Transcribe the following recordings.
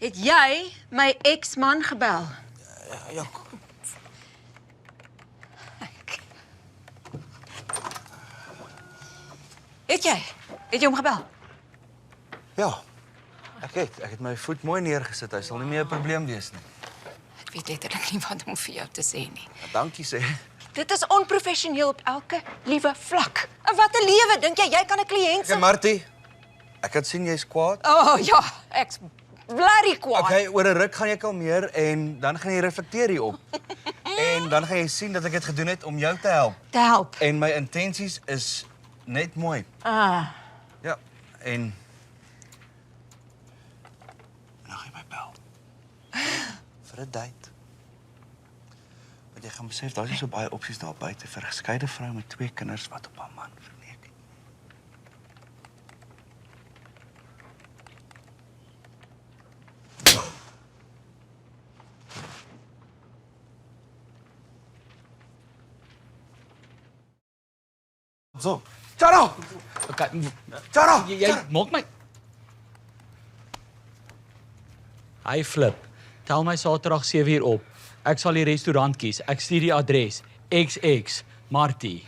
Het jy my ex-man gebel? Ja, Het jy? Het jy hom gebel? ja. Ek het my voet mooi neergesit. Hy sal nie meer 'n probleem wees nie. Ek weet letterlik nie wat om vir jou te sê nie. Ja, dankie sê. Dit is onprofessioneel op elke liewe vlak. En wat 'n lewe dink jy kan 'n kliënt se... Martie, ek kan sien jy's kwaad. Oh ja, ek's bloody kwaad. Okay, oor 'n ruk gaan jy kalmeer en dan gaan jy reflekteer hierop. En dan gaan jy sien dat ek dit gedoen het om jou te help. Te help. En my intensies is net mooi. Ja, en nou gaan jy my bel. Vir 'n date. Want jy gaan besef daar's nie so baie opsies daar buite vir 'n geskeide vrou met 2 kinders wat op haar man verneek het. Zo. Charo! Okay, Charo! jy maak my. Hy flip. Tel my Saterdag 7:00 op. Ek sal die restaurant kies. Ek stuur die adres. XX Martie.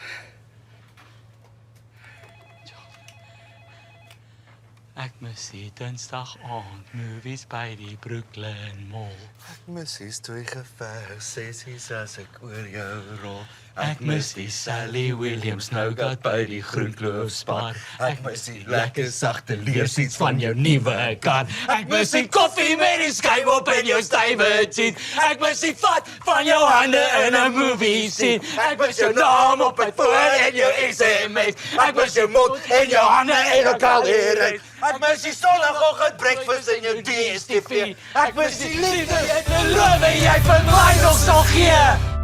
Ek mis die Dinsdag aand movies by die Brooklyn Mall. Ek mis die twee geveg sessies as ek oor jou rol. Ek mis die Sally Williams nougat by die Groenkloof Spar. Ek mis die lekker sagte leersiets van jou nuwe kar. Ek mis die koffie met die skyf op in jou stywe jeans. Ek mis die vat van jou hande in 'n movie scene. Ek mis jou naam op my foon en jou SMS. Ek mis jou mond en jou hande en jou kalere. Ek mis die sonnagoggend breakfast in jou DStv. Ek mis die liefde, jy beloof jy vir my nog sal gee.